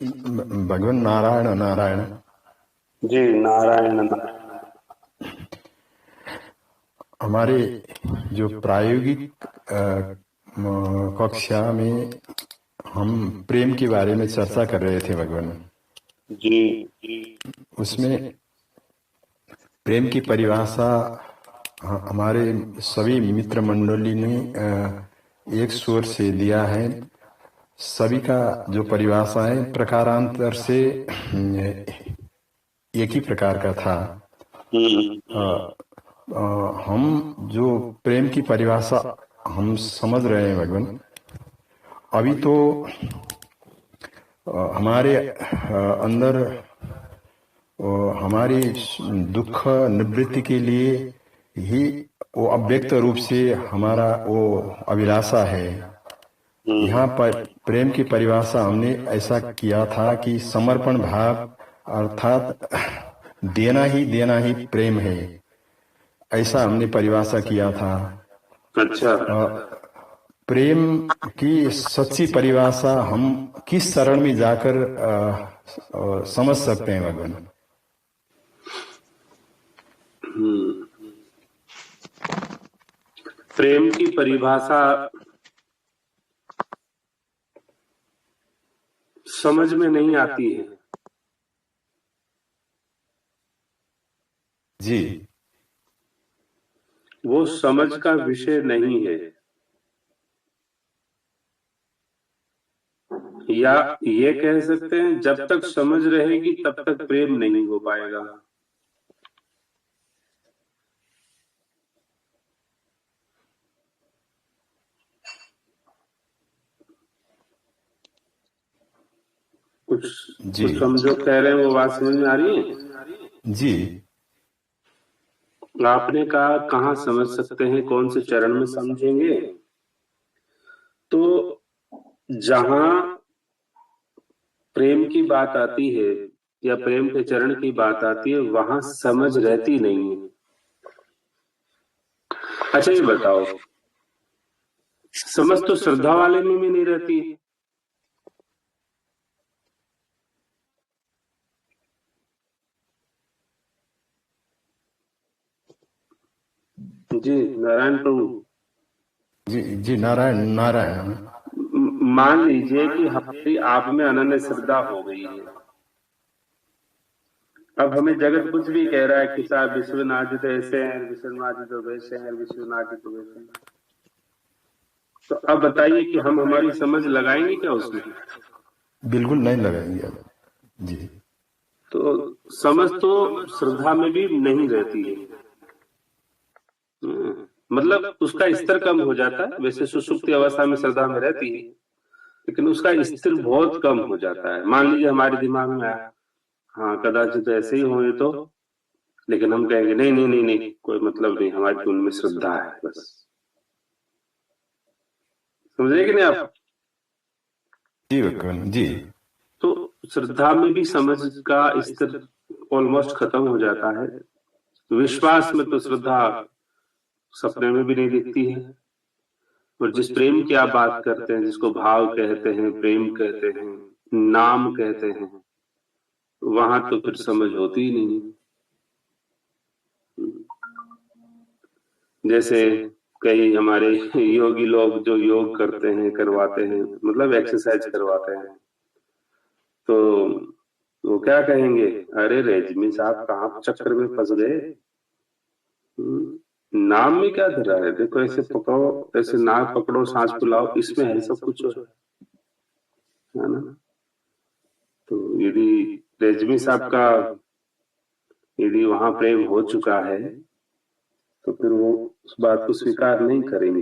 भगवान नारायण नारायण। जी नारायण नारायण। हमारे जो प्रायोगिक कक्षा में हम प्रेम के बारे में चर्चा कर रहे थे भगवान। जी उसमें प्रेम की परिभाषा हमारे सभी मित्र मंडली ने एक स्वर से दिया है। सभी का जो परिभाषा है प्रकारांतर से एक ही प्रकार का था। हम जो प्रेम की परिभाषा हम समझ रहे हैं भगवान, अभी तो हमारे अंदर हमारी दुख निवृत्ति के लिए ही वो अव्यक्त रूप से हमारा वो अभिलाषा है। यहाँ पर प्रेम की परिभाषा हमने ऐसा किया था कि समर्पण भाव अर्थात देना ही प्रेम है, ऐसा हमने परिभाषा किया था। अच्छा। प्रेम की सच्ची परिभाषा हम किस चरण में जाकर समझ सकते हैं भगवान? प्रेम की परिभाषा समझ में नहीं आती है। जी, वो समझ का विषय नहीं है, या ये कह सकते हैं जब तक समझ रहेगी तब तक प्रेम नहीं हो पाएगा। कुछ समझो कह रहे हैं, वो बात समझ में आ रही है? जी। आपने कहा कहाँ समझ सकते हैं, कौन से चरण में समझेंगे? तो जहां प्रेम की बात आती है या प्रेम के चरण की बात आती है, वहां समझ रहती नहीं है। अच्छा ये बताओ, समझ तो श्रद्धा वाले में भी नहीं रहती है। जी नारायण प्रभु। जी नारायण नारायण। मान लीजिए कि हमारी आप में अनन्य श्रद्धा हो गई है। अब हमें जगत कुछ भी कह रहा है कि साहब विश्वनाथ जी तो ऐसे हैं, विश्वनाथ जी तो वैसे हैं, विश्वनाथ जी तो वैसे हैं। तो अब बताइए कि हम हमारी समझ लगाएंगे क्या उसमें? बिल्कुल नहीं लगाएंगे। जी। तो समझ तो श्रद्धा में भी नहीं रहती है। मतलब उसका स्तर कम हो जाता है। वैसे सुषुप्ति अवस्था में श्रद्धा में रहती है, लेकिन उसका स्तर बहुत कम हो जाता है। मान लीजिए हमारे दिमाग में आया, हाँ कदाचित ऐसे ही होंगे तो, लेकिन हम कहेंगे नहीं नहीं नहीं नहीं, कोई मतलब नहीं, हमारी उनमें श्रद्धा है बस। समझे कि नहीं आप? जी जी। तो श्रद्धा में भी समझ का स्तर ऑलमोस्ट खत्म हो जाता है। विश्वास में तो श्रद्धा सपने में भी नहीं दिखती है। और जिस प्रेम की आप बात करते हैं, जिसको भाव कहते हैं, प्रेम कहते हैं, नाम कहते हैं, वहां तो फिर समझ होती ही नहीं। जैसे कई हमारे योगी लोग जो योग करते हैं, करवाते हैं, मतलब एक्सरसाइज करवाते हैं, तो वो क्या कहेंगे, अरे रेजमी साहब कहाँ चक्कर में फंस गए, नाम में क्या धरा है, देखो ऐसे पकड़ो, ऐसे नाक पकड़ो, सांस फुलाओ, इसमें है सब कुछ, है ना? तो यदि रेजमी साहब का यदि वहां प्रेम हो चुका है तो फिर वो उस बात को स्वीकार नहीं करेंगे।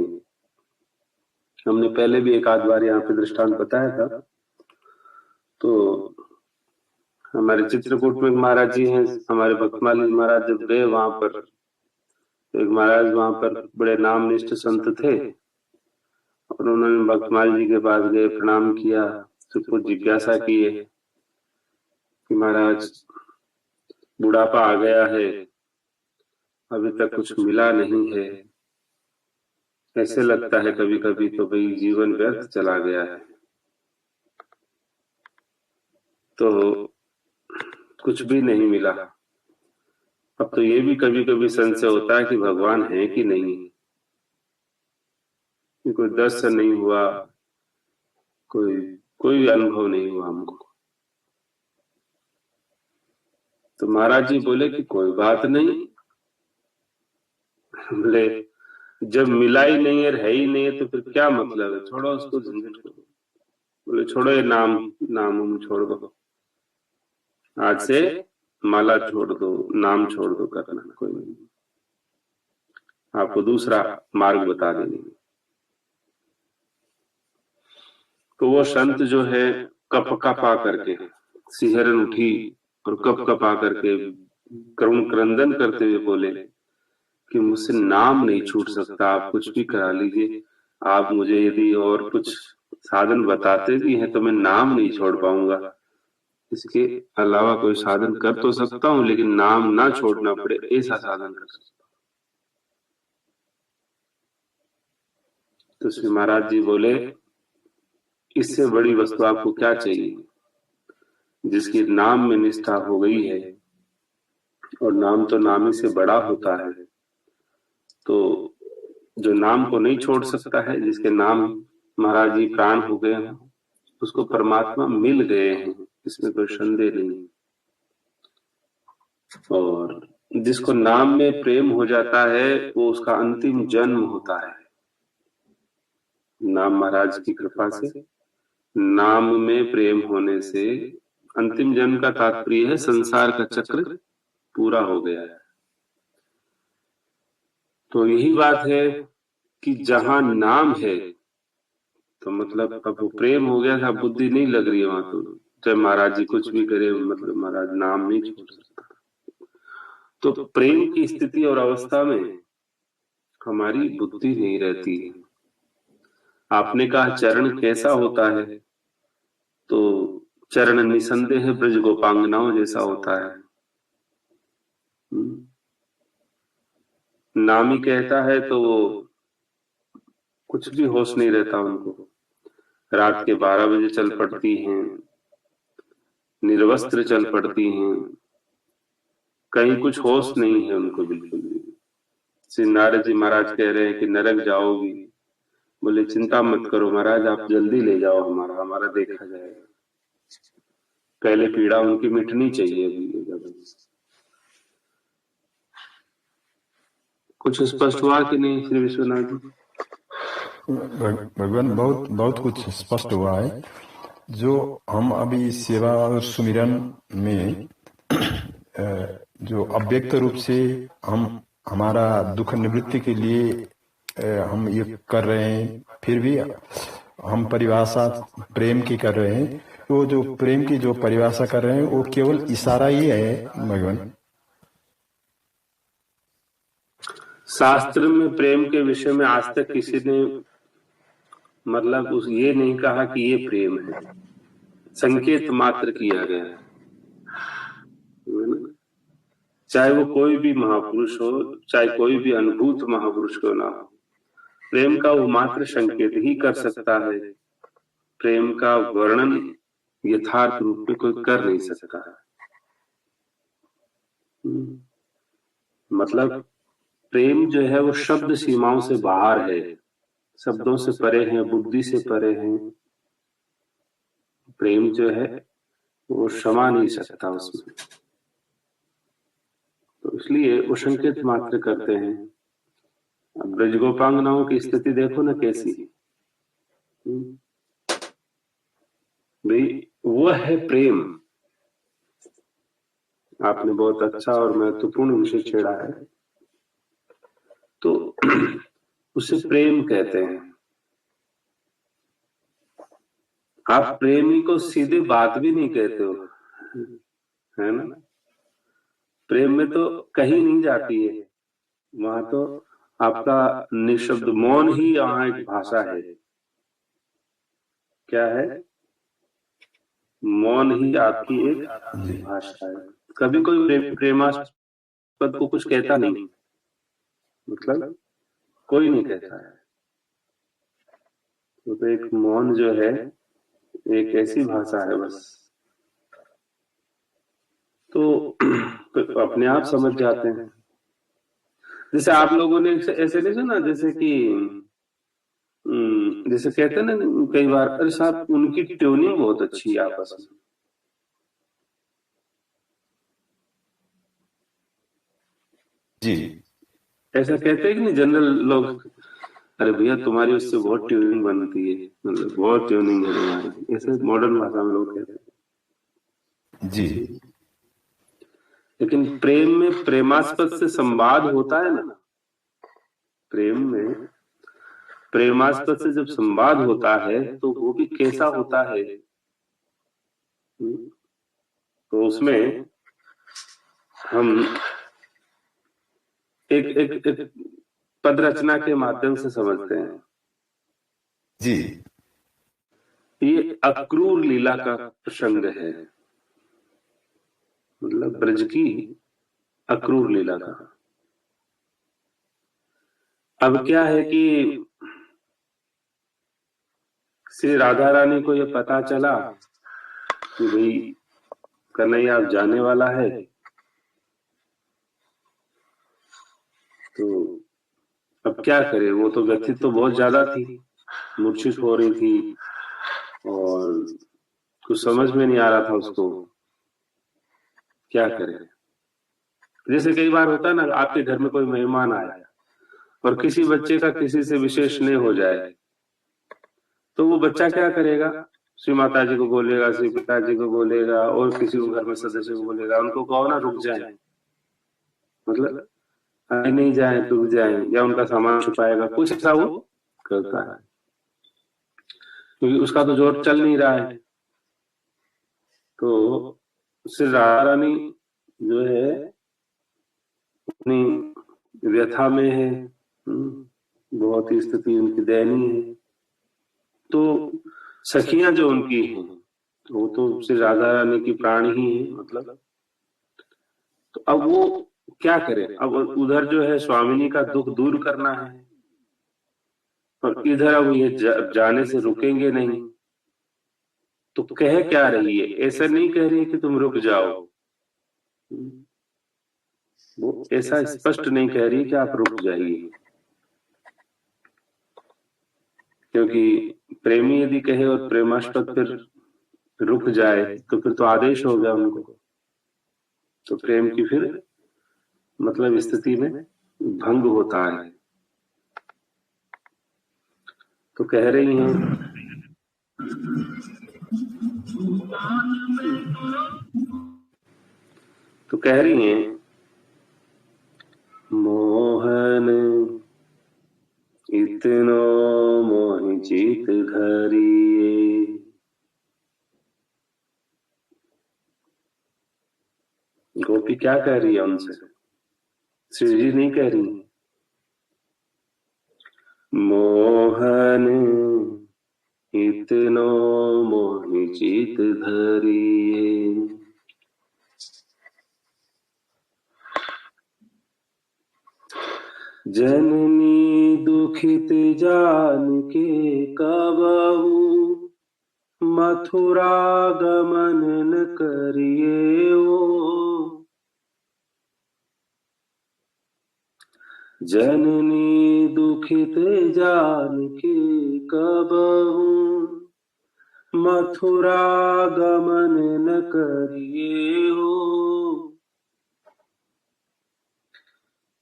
हमने पहले भी एक आध बार यहाँ पे दृष्टांत बताया था। तो हमारे चित्रकूट में महाराज जी हैं, हमारे भक्तमाली महाराज जब गए वहां पर, एक महाराज वहां पर बड़े नामनिष्ठ संत थे, और उन्होंने भक्तमाली जी के पास गए, प्रणाम किया, तो कुछ जिज्ञासा की है कि महाराज बुढ़ापा आ गया है, अभी तक कुछ मिला नहीं है, ऐसे लगता है कभी कभी तो भाई जीवन व्यर्थ चला गया है। तो कुछ भी नहीं मिला। अब तो ये भी कभी कभी संशय होता है कि भगवान है कि नहीं, कि कोई दर्शन नहीं हुआ, कोई कोई अनुभव नहीं हुआ हमको। तो महाराज जी बोले कि कोई बात नहीं। बोले जब मिला ही नहीं है ही नहीं है तो फिर क्या मतलब है, छोड़ो उसको, झंझट को। बोले छोड़ो ये नाम नाम छोड़ दो, आज से माला छोड़ दो, नाम छोड़ दो, करना कोई नहीं, आपको दूसरा मार्ग बता देंगे। तो वो संत जो है कप कपा करके, सिहरन उठी और कप कपा करके करुण क्रंदन करते हुए बोले कि मुझसे नाम नहीं छूट सकता, आप कुछ भी करा लीजिए, आप मुझे यदि और कुछ साधन बताते भी हैं तो मैं नाम नहीं छोड़ पाऊंगा। इसके अलावा कोई साधन कर तो सकता हूं, लेकिन नाम ना छोड़ना पड़े ऐसा साधन कर सकता। तो श्री महाराज जी बोले इससे बड़ी वस्तु आपको क्या चाहिए, जिसकी नाम में निष्ठा हो गई है, और नाम तो नाम ही से बड़ा होता है। तो जो नाम को नहीं छोड़ सकता है, जिसके नाम महाराज जी प्राण हो गए हैं, उसको परमात्मा मिल गए हैं, इसमें कोई संदेह नहीं। और जिसको नाम में प्रेम हो जाता है वो उसका अंतिम जन्म होता है। नाम महाराज की कृपा से, नाम में प्रेम होने से अंतिम जन्म का तात्पर्य है संसार का चक्र पूरा हो गया है। तो यही बात है कि जहां नाम है तो मतलब अब वो प्रेम हो गया था, बुद्धि नहीं लग रही है वहां, तो चाहे महाराज जी कुछ भी करे, मतलब महाराज नाम नहीं छोड़ सकता। तो प्रेम की स्थिति और अवस्था में हमारी बुद्धि नहीं रहती है। आपने कहा चरण कैसा होता है, तो चरण निसंदेह ब्रज गोपांगनाओं जैसा होता है। नामी कहता है तो वो कुछ भी होश नहीं रहता उनको, रात के 12 बजे चल पड़ती हैं, निर्वस्त्र चल पड़ती हैं, कहीं कुछ होश नहीं है उनको बिल्कुल भी। श्री नारद जी महाराज कह रहे हैं कि नरक जाओगी, बोले चिंता मत करो महाराज, आप जल्दी ले जाओ, हमारा हमारा देखा जाएगा, पहले पीड़ा उनकी मिटनी चाहिए। कुछ स्पष्ट हुआ कि नहीं श्री विश्वनाथ जी? भगवान बहुत बहुत कुछ स्पष्ट हुआ है। जो हम अभी सेवा और सुमिरन में जो अव्यक्त रूप से हम हमारा दुख निवृत्ति के लिए हम ये कर रहे हैं, फिर भी हम परिभाषा प्रेम की कर रहे हैं। तो जो प्रेम की जो परिभाषा कर रहे हैं वो केवल इशारा ही है भगवान। शास्त्र में प्रेम के विषय में आज तक किसी ने मतलब उस ये नहीं कहा कि ये प्रेम है, संकेत मात्र किया गया है। चाहे वो कोई भी महापुरुष हो, चाहे कोई भी अनुभूत महापुरुष क्यों ना हो, प्रेम का वो मात्र संकेत ही कर सकता है। प्रेम का वर्णन यथार्थ रूप में कोई कर नहीं सकता है। मतलब प्रेम जो है वो शब्द सीमाओं से बाहर है, शब्दों से परे है, बुद्धि से परे है। प्रेम जो है वो क्षमा नहीं सकता उसमें, तो इसलिए वो संकेत मात्र करते हैं। अब ब्रजगोपांगनाओं की स्थिति देखो ना कैसी, भाई वो है प्रेम। आपने बहुत अच्छा और महत्वपूर्ण विषय छेड़ा है। तो उसे प्रेम कहते हैं। आप प्रेमी को सीधे बात भी नहीं कहते हो, है ना? प्रेम में तो कहीं नहीं जाती है, वहां तो आपका निशब्द मौन ही वहां एक भाषा है। क्या है? मौन ही आपकी एक भाषा है। कभी कोई प्रेमास्पद को कुछ कहता नहीं, मतलब कोई नहीं कहता है। तो एक मौन जो है एक ऐसी भाषा है बस, तो अपने आप समझ जाते हैं। जैसे आप लोगों ने ऐसे नहीं सुना, जैसे कि जैसे कहते हैं ना कई बार, अरे साहब उनकी ट्यूनिंग बहुत अच्छी है आपस में। जी ऐसा कहते हैं कि नहीं जनरल लोग, अरे भैया तुम्हारी उससे बहुत ट्यूनिंग बनती है, मतलब बहुत ट्यूनिंग है तुम्हारी, ऐसे मॉडर्न भाषा में लोग कहते जी हैं। लेकिन प्रेम में प्रेमास्पद से संवाद होता है ना, प्रेम में प्रेमास्पद से जब संवाद होता है तो वो भी कैसा होता है। तो उसमें हम एक पद रचना के माध्यम से समझते हैं। जी ये अक्रूर लीला का प्रसंग है, मतलब ब्रज की अक्रूर लीला का। अब क्या है कि श्री राधा रानी को ये पता चला कि भाई कन्हैया अब जाने वाला है, तो अब क्या करे। वो तो व्यथित तो बहुत ज्यादा थी, मूर्छित हो रही थी और कुछ समझ में नहीं आ रहा था उसको क्या करे। जैसे कई बार होता है ना, आपके घर में कोई मेहमान आया और किसी बच्चे का किसी से विशेष स्नेह हो जाए, तो वो बच्चा क्या करेगा, श्री माता जी को बोलेगा, श्री पिताजी को बोलेगा और किसी को घर में सदस्य को बोलेगा, उनको कहो ना रुक जाए, मतलब आगे नहीं जाए रुक जाए, या उनका सामान छुपाएगा, कुछ ऐसा वो करता है क्योंकि उसका तो जोर चल नहीं रहा है। तो श्री राधा रानी जो है अपनी व्यथा में है, बहुत ही स्थिति उनकी दयनीय है। तो सखियां जो उनकी हैं वो तो श्री राधा रानी की प्राण ही है, मतलब। तो अब वो क्या करे, अब उधर जो है स्वामिनी का दुख दूर करना है और इधर अब ये जाने से रुकेंगे नहीं। तो कह क्या रही है, ऐसा नहीं कह रही है कि तुम रुक जाओ, वो ऐसा स्पष्ट नहीं कह रही कि आप रुक जाइए, क्योंकि प्रेमी यदि कहे और प्रेमास्पद फिर रुक जाए तो फिर तो आदेश हो गया उनको, तो प्रेम की फिर मतलब स्थिति में भंग होता है। तो कह रही हैं, तो कह रही हैं मोहन इतनो मोहि चित धरिए। गोपी क्या कह रही है उनसे, श्री जी नहीं कह रही, मोहन इतनो मोहि चित धरिए। जननी दुखित जान के कबहू मथुरा गमन न करिए ओ। जननी दुखित जान के कबहू मथुरा गमन न करिए हो।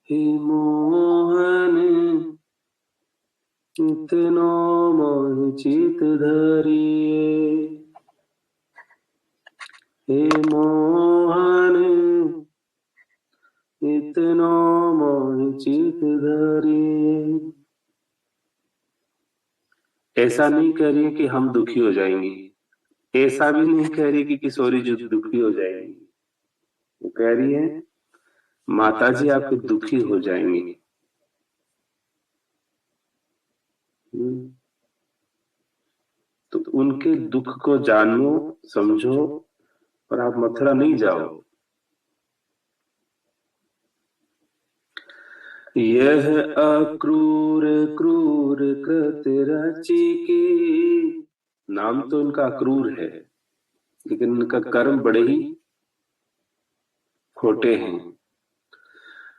हे मोहन इतनो मोहि चित धरिए। हे मोहन इतनो मोहि चित धरिए। ऐसा नहीं कह रही कि हम दुखी हो जाएंगे, ऐसा भी नहीं कह रही कि किशोरी जी दुखी हो जाएंगी, वो कह रही है माता जी आपके दुखी हो जाएंगे। तो उनके दुख को जानो समझो और आप मथुरा नहीं जाओ। यह अक्रूर क्रूर कृत रचि की, नाम तो इनका अक्रूर है लेकिन इनका कर्म बड़े ही खोटे हैं।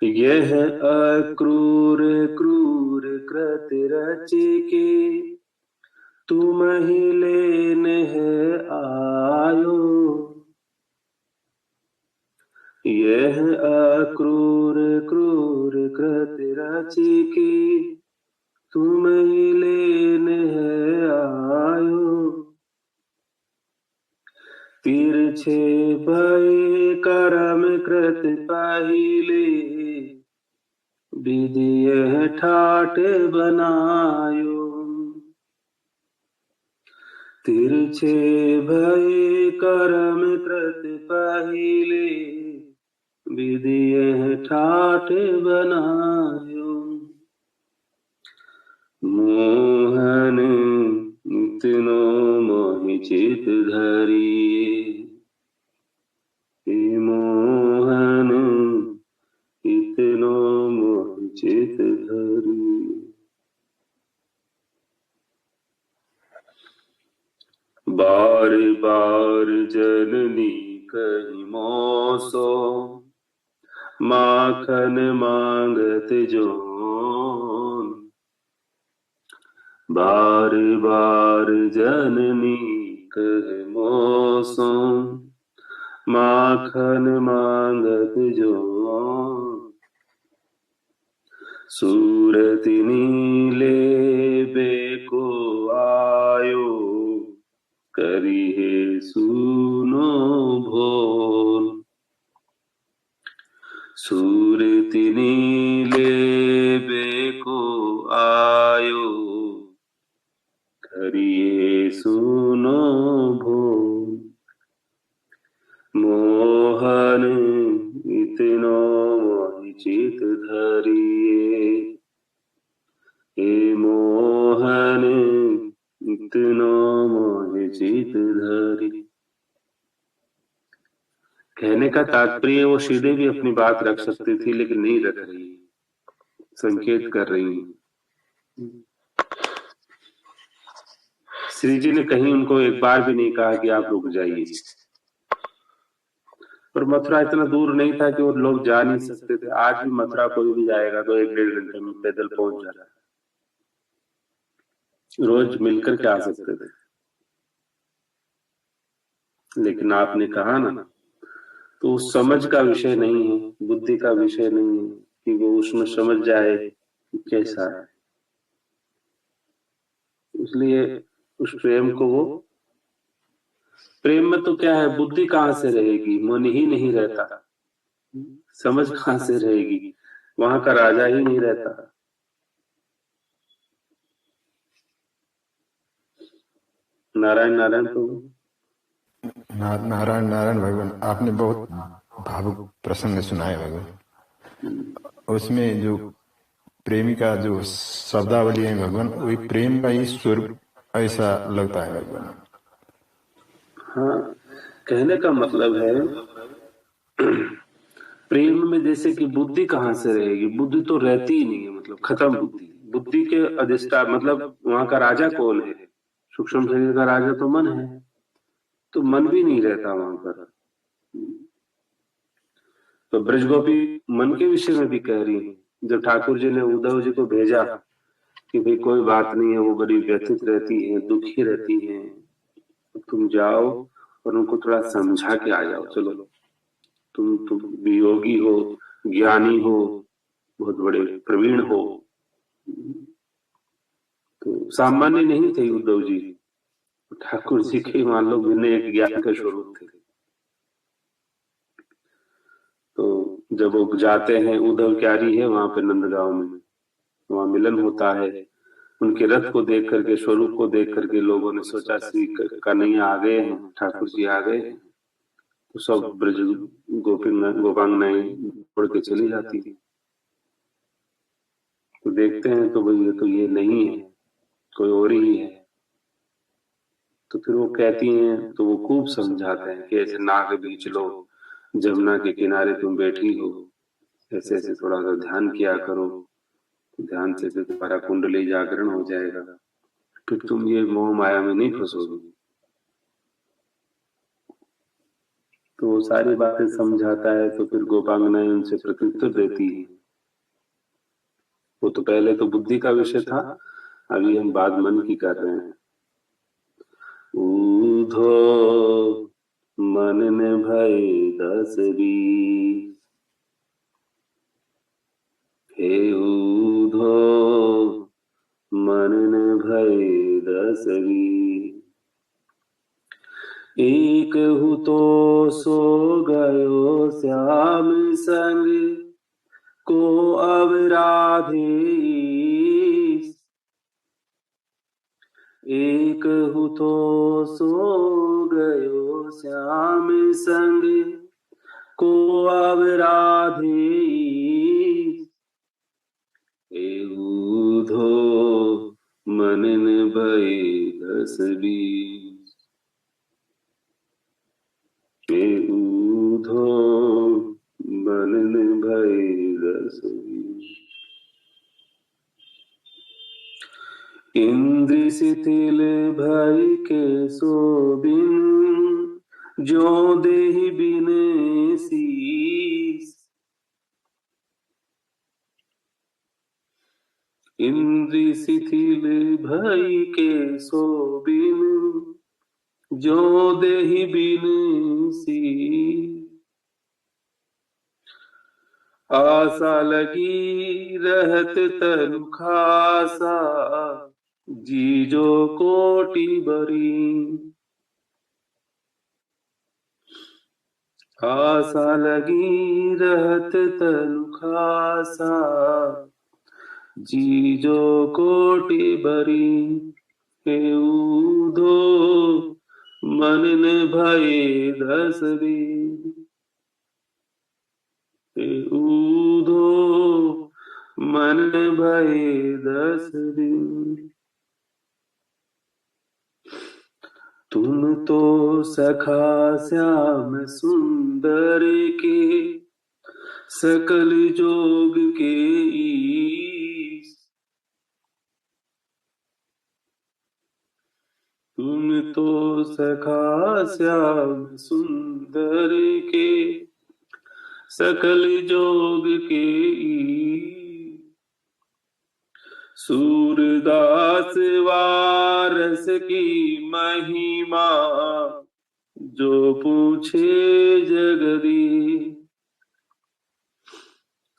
यह अक्रूर क्रूर कृत रचिके, तुम ही लेने है आयो। यह अक्रूर क्रूर कृत रचिके, तुम ही लेने है आयो। तिरछे भय कर्म कृत पहिले, विधि यह ठाट बनायो। तिरछे भय कर्म कृत पहिले, विधि यह ठाट बनायो। मोहन इतनो मोहि चित धरिए, मोहन इतनो मोहि चित धरिए। बार बार जननी कहि मोसो, माखन मांगत जोन। बार बार जननी कहि मोसो, माखन मांगत जोन। सूरति नीले बेको आयो, करिहे सुनो भोल। सूरति नीले बेको आयो, करिए सुनो भोल। मोहन इतनो मोहि चित धरिए, हे मोहन इतनो मोहि चित धरि। कहने का तात्पर्य वो सीधे भी अपनी बात रख सकती थी, लेकिन नहीं रख रही, संकेत कर रही है। श्री जी ने कहीं उनको एक बार भी नहीं कहा कि आप रुक जाइए। पर मथुरा इतना दूर नहीं था कि वो लोग जा नहीं सकते थे। आज भी मथुरा कोई भी जाएगा तो 1-1.5 घंटे में पैदल पहुंच जाता है, रोज मिलकर के आ सकते थे। लेकिन आपने कहा ना, तो समझ का विषय नहीं है, बुद्धि का विषय नहीं है कि वो उसमें समझ जाए कि कैसा है। इसलिए उस प्रेम को वो, प्रेम में तो क्या है, बुद्धि कहाँ से रहेगी, मन ही नहीं रहता, समझ कहाँ से रहेगी, वहां का राजा ही नहीं रहता। नारायण नारायण प्रभु। नारायण नारायण भगवान, आपने बहुत भावुक प्रसंग सुनाए भगवान। उसमें जो प्रेमी का जो शब्दावली है भगवान, वही प्रेम का ही स्वरूप ऐसा लगता है भगवान। हाँ, कहने का मतलब है प्रेम में जैसे कि बुद्धि कहाँ से रहेगी, बुद्धि तो रहती ही नहीं है, मतलब खत्म बुद्धि। बुद्धि के अधिष्ठान मतलब वहां का राजा कौन है? सूक्ष्म शरीर का राजा तो मन है, तो मन भी नहीं रहता वहां पर। तो ब्रजगोपी मन के विषय में भी कह रही है। जब ठाकुर जी ने उद्धव जी को भेजा कि भाई कोई बात नहीं है, वो बड़ी व्यथित रहती है, दुखी रहती है, तुम जाओ और उनको थोड़ा समझा के आ जाओ। चलो, तुम वियोगी हो, ज्ञानी हो, बहुत बड़े प्रवीण हो, तो सामान्य नहीं थे उद्धव जी। ठाकुर जी के मान लो भिन्न एक ज्ञान का स्वरूप थे। तो जब वो जाते हैं, उद्धव क्यारी है वहां पे नंदगांव में, वहां मिलन होता है। उनके रथ को देख करके, स्वरूप को देख करके लोगों ने सोचा श्री कन्हैया आ गए हैं, ठाकुर जी आ गए हैं। तो सब ब्रज गोपांगनाएं छोड़ के चली जाती। तो देखते हैं तो भाई ये नहीं है, कोई और ही है। तो फिर वो कहती हैं, तो वो खूब समझाते हैं कि ऐसे नाग बीच लो, जमुना के किनारे तुम बैठी हो, ऐसे ऐसे थोड़ा सा ध्यान किया करो, ध्यान से फिर तुम्हारा कुंडली जागरण हो जाएगा, फिर तुम ये मोह माया में नहीं फंसोगे। तो वो सारी बातें समझाता है, तो फिर गोपांगनाएं उनसे प्रत्युत्तर देती है। वो तो पहले तो बुद्धि का विषय था, अभी हम बात मन की कर रहे हैं। ऊधो मन ने भय 10 बीस, हे ऊधो मन ने भय 10 बीस, एक हूँ तो सो गयो श्याम संग, को अब राधेश। एक हूँ तो सो गयो श्याम संग, को अब राधेश। ऊधो मन ने भय 10 बीस, ऊधो मन ने भय 10 बीस। इंद्र शिथिल भय के सो बिन, जो देहि बिन शीस। इंद्र शिथिल भय के सो बिन, जो देहि बिन शीस। आशा लगी रहत तनु खासा, जीजो कोटि बरी। आशा लगी रहत तनु खासा, जीजो कोटि बरी। ऊधो मन ने भय 10 बीस, ऊधो मन ने भय 10 बीस। तुम तो सखा श्याम सुंदर के, सकल जोग के ईश। तुम तो सखा श्याम सुंदर के, सकल जोग के ईश। सूरदास वारस की महिमा, जो पूछे जगदीश।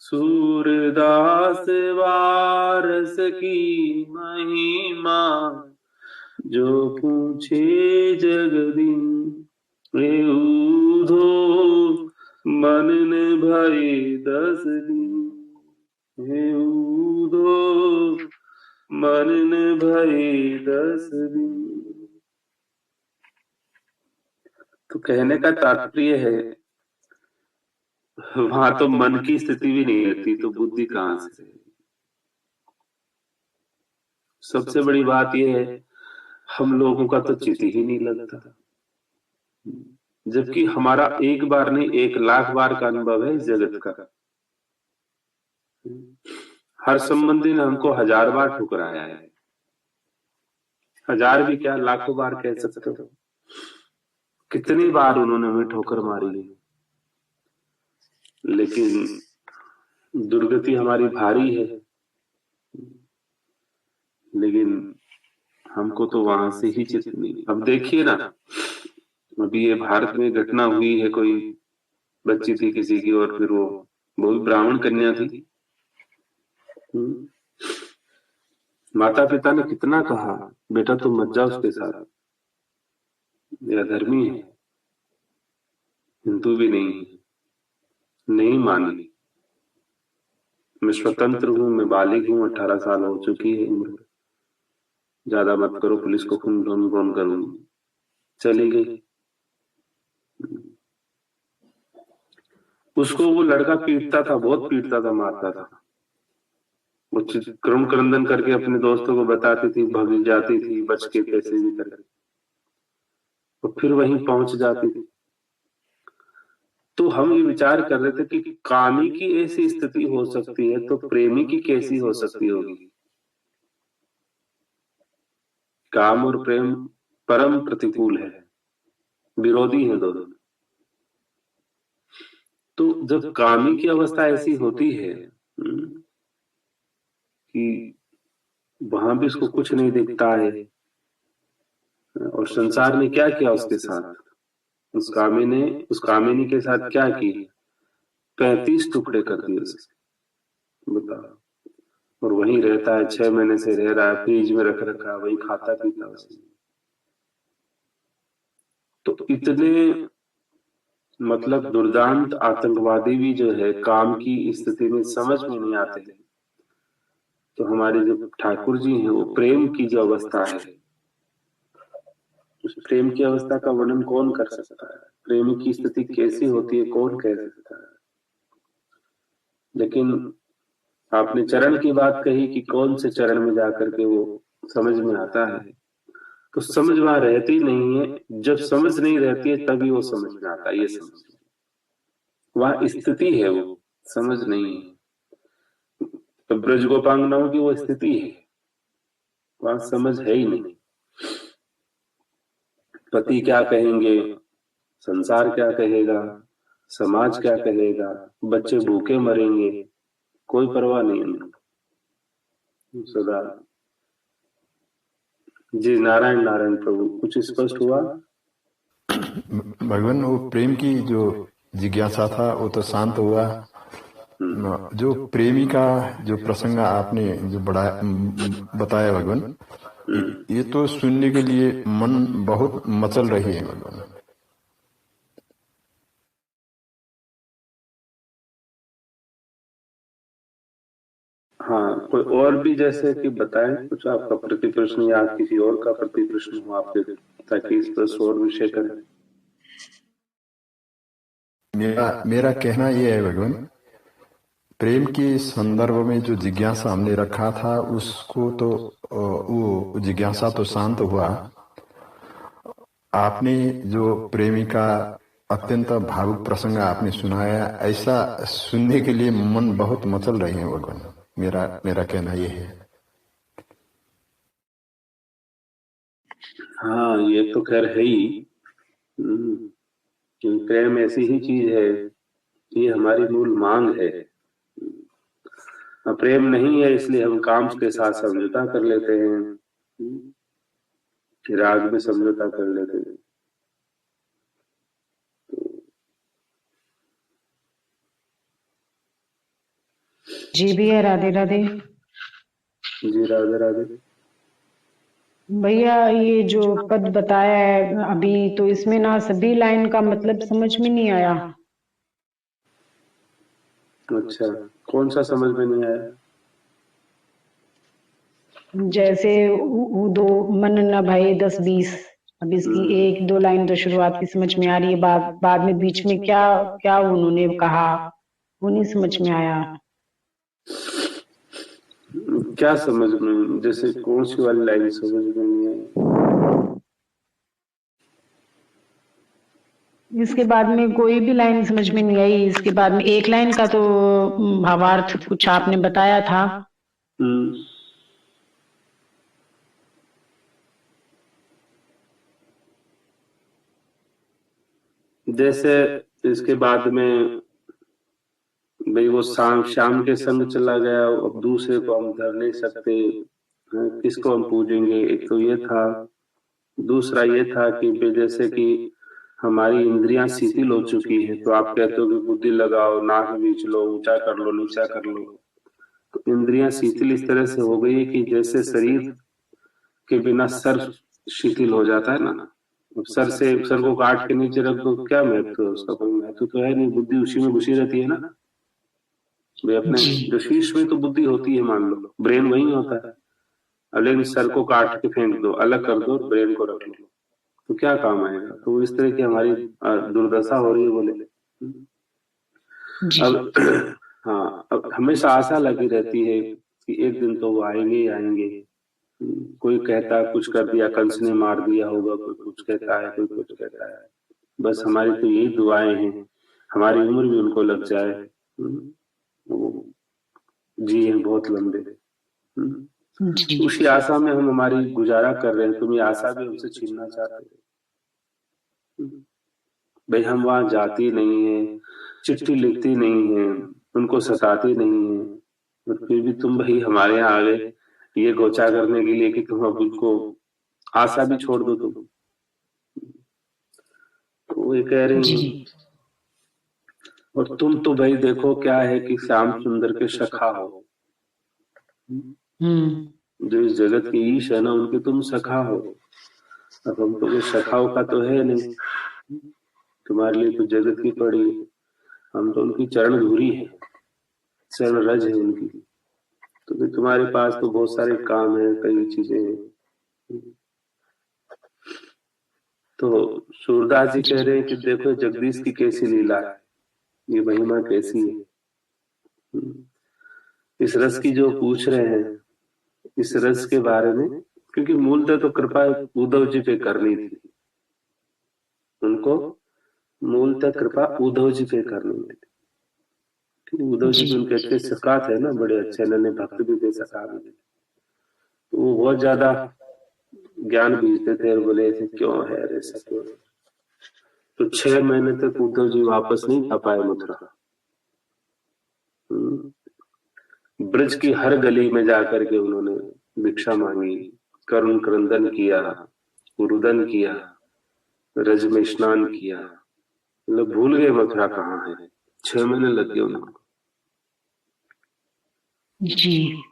सूरदास वारस की महिमा, जो पूछे जगदीश। ऊधो मन ने भय 10 बीस, ऊधो मन ने भय 10 बीस। तो कहने का तात्पर्य है, वहां तो मन की स्थिति भी नहीं रहती, तो बुद्धि कहां से? सबसे बड़ी बात यह है, हम लोगों का तो चित ही नहीं लगता, जबकि हमारा एक बार नहीं 1 लाख बार का अनुभव है इस जगत का। हर संबंधी ने हमको 1000 बार ठुकराया है, 1000 भी क्या, लाखों बार कह सकते हो। कितनी बार उन्होंने हमें ठोकर मारी है, लेकिन दुर्गति हमारी भारी है। लेकिन हमको तो वहां से ही चित नहीं। अब देखिए ना, अभी ये भारत में घटना हुई है, कोई बच्ची थी किसी की, और फिर वो भी ब्राह्मण कन्या थी। माता पिता ने कितना कहा, बेटा तुम मत जाओ उसके साथ, मेरा धर्मी है, हिंदू भी नहीं मानी। मैं स्वतंत्र हूं, मैं बालिग हूं, 18 साल हो चुकी है उम्र, ज्यादा मत करो, पुलिस को फोन करूंगी। चली गई। उसको वो लड़का पीटता था, बहुत पीटता था, मारता था। वो क्रम क्रंदन करके अपने दोस्तों को बताती थी, भाग जाती थी बच के कैसे भी करके, और फिर वहीं पहुंच जाती थी। तो हम ये विचार कर रहे थे कि कामी की ऐसी स्थिति हो सकती है, तो प्रेमी की कैसी हो सकती होगी। काम और प्रेम परम प्रतिकूल है, विरोधी है दोनों। तो जब कामी की अवस्था ऐसी होती है कि वहां भी उसको कुछ नहीं दिखता है, और संसार ने क्या किया उसके साथ, उस कामिनी के साथ क्या किया, 35 टुकड़े कर दिए उसके, बताओ। और वहीं रहता है, 6 महीने से रह रहा है, फ्रिज में रख रखा है, वही खाता पीता उसने। तो इतने मतलब दुर्दांत आतंकवादी भी जो है काम की स्थिति में समझ में नहीं आते। तो हमारे जो ठाकुर जी हैं, वो प्रेम की जो अवस्था है, उस प्रेम की अवस्था का वर्णन कौन कर सकता है, प्रेम की स्थिति कैसी होती है कौन कह सकता है। लेकिन आपने चरण की बात कही कि कौन से चरण में जाकर के वो समझ में आता है, तो समझ वहां रहती नहीं है, जब समझ नहीं रहती है तभी वो समझ में आता है। ये समझ वह स्थिति है, वो समझ नहीं है। तो ब्रज गोपांगनाओं की वो स्थिति है, वहां समझ है ही नहीं। पति क्या कहेंगे, संसार क्या कहेगा, समाज क्या कहेगा, बच्चे भूखे मरेंगे, कोई परवाह नहीं उनको सदा। जी नारायण नारायण प्रभु, कुछ स्पष्ट हुआ? भगवान, वो प्रेम की जो जिज्ञासा था वो तो शांत हुआ। जो प्रेमी का जो प्रसंग आपने जो बताया भगवान, ये तो सुनने के लिए मन बहुत मचल रही है भगवान। हाँ, कोई और भी जैसे कि बताएं कुछ आपका प्रति प्रश्न या किसी और का प्रति प्रश्न हो आपके, ताकि इस पर और विषय करें। मेरा कहना यह है भगवान, प्रेम के संदर्भ में जो जिज्ञासा हमने रखा था उसको तो वो जिज्ञासा तो शांत हुआ। आपने जो प्रेमी का अत्यंत भावुक प्रसंग आपने सुनाया, ऐसा सुनने के लिए मन बहुत मचल रहे हैं भगवान। मेरा कहना यह है। हाँ, ये तो खैर है ही। प्रेम ऐसी ही चीज है, ये हमारी मूल मांग है। प्रेम नहीं है इसलिए हम काम के साथ समझौता कर लेते हैं, राग में समझौता कर लेते हैं। जी भैया, राधे राधे। जी राधे राधे। भैया, ये जो पद बताया है अभी, तो इसमें ना सभी लाइन का मतलब समझ में नहीं आया। अच्छा, कौन सा समझ में नहीं आया? जैसे दो मन न भये 10-20, अब इसकी 1-2 लाइन तो शुरुआत की समझ में आ रही है, बाद में बीच में क्या क्या उन्होंने कहा वो नहीं समझ में आया। क्या समझ में, जैसे कौन सी वाली लाइन समझ में नहीं आई? इसके बाद में कोई भी लाइन समझ में नहीं आई। इसके बाद में एक लाइन का तो भावार्थ कुछ आपने बताया था। जैसे इसके बाद में भाई वो शाम के संग चला गया, अब दूसरे को हम धर नहीं सकते, किसको हम पूजेंगे। एक तो ये था, दूसरा ये था कि जैसे कि हमारी इंद्रियां शिथिल हो चुकी है, तो आप कहते हो कि बुद्धि लगाओ, नाक बीच लो, ऊंचा कर लो, नीचा कर लो। तो इंद्रियां शिथिल इस तरह से हो गई है कि जैसे शरीर के बिना सर शिथिल हो जाता है ना, सर को काट के नीचे रख दो, क्या महत्व है उसका? कोई महत्व तो है नहीं, बुद्धि उसी में घुसी रहती है ना। वे अपने जो शीर्ष में तो बुद्धि होती है, मान लो ब्रेन वही होता है, लेकिन सर को काट के फेंक दो, अलग कर दो, ब्रेन को रख लो, तो क्या काम आएगा? तो इस तरह की हमारी दुर्दशा हो रही है बोले। अब हाँ, अब हमेशा आशा लगी रहती है कि एक दिन तो वो आएंगे ही आएंगे। कोई कहता है कुछ कर दिया, कंस ने मार दिया होगा, कोई कुछ कहता है, कोई कुछ कहता है। बस हमारी तो यही दुआएं हैं, हमारी उम्र भी उनको लग जाए, जी हैं बहुत लंबे। उसी आशा में हम हमारी गुजारा कर रहे हैं। तुम ये आशा भी हमसे छीनना चाहते हो। भाई हम वहां जाती नहीं है, चिट्ठी लिखती नहीं है, उनको सताती नहीं है, और फिर भी तुम भाई हमारे यहाँ आ गए ये गोचा करने के लिए कि तुम अब उनको आशा भी छोड़ दो तुम। तो वो ये कह रही हैं, और तुम तो भाई देखो क्या है कि श्याम सुंदर के सखा हो, जो इस जगत के ईश है ना उनके तुम सखा हो। अब हम तो सखाओं का तो है नहीं, तुम्हारे लिए तो जगत की पड़ी, हम तो उनकी चरण धुरी है, चरण रज है उनकी। तो भी तुम्हारे पास तो बहुत सारे काम है, कई चीजें हैं। तो सूरदास जी कह रहे हैं कि देखो जगदीश की कैसी लीला है, ये महिमा कैसी है। इस रस की जो पूछ रहे हैं, इस रस के बारे में, क्योंकि मूलतः तो कृपा उद्धव जी पे करनी थी उनको, मूलतः कृपा उद्धव जी पे करनी थी। उद्धव जी उनके अच्छे सखा थे ना, बड़े अच्छे नन्हे भक्त भी थे, सखा भी थे। तो वो बहुत ज्यादा ज्ञान बीजते थे और बोले थे क्यों है ऐसा क्यों। तो 6 महीने तक उद्धव जी वापस नहीं आ पाए मथुरा। ब्रज की हर गली में जाकर के उन्होंने भिक्षा मांगी, करुण क्रंदन किया, रुदन किया, रज में स्नान किया, मतलब भूल गए मथुरा कहाँ है। 6 महीने लग गए उनको। जी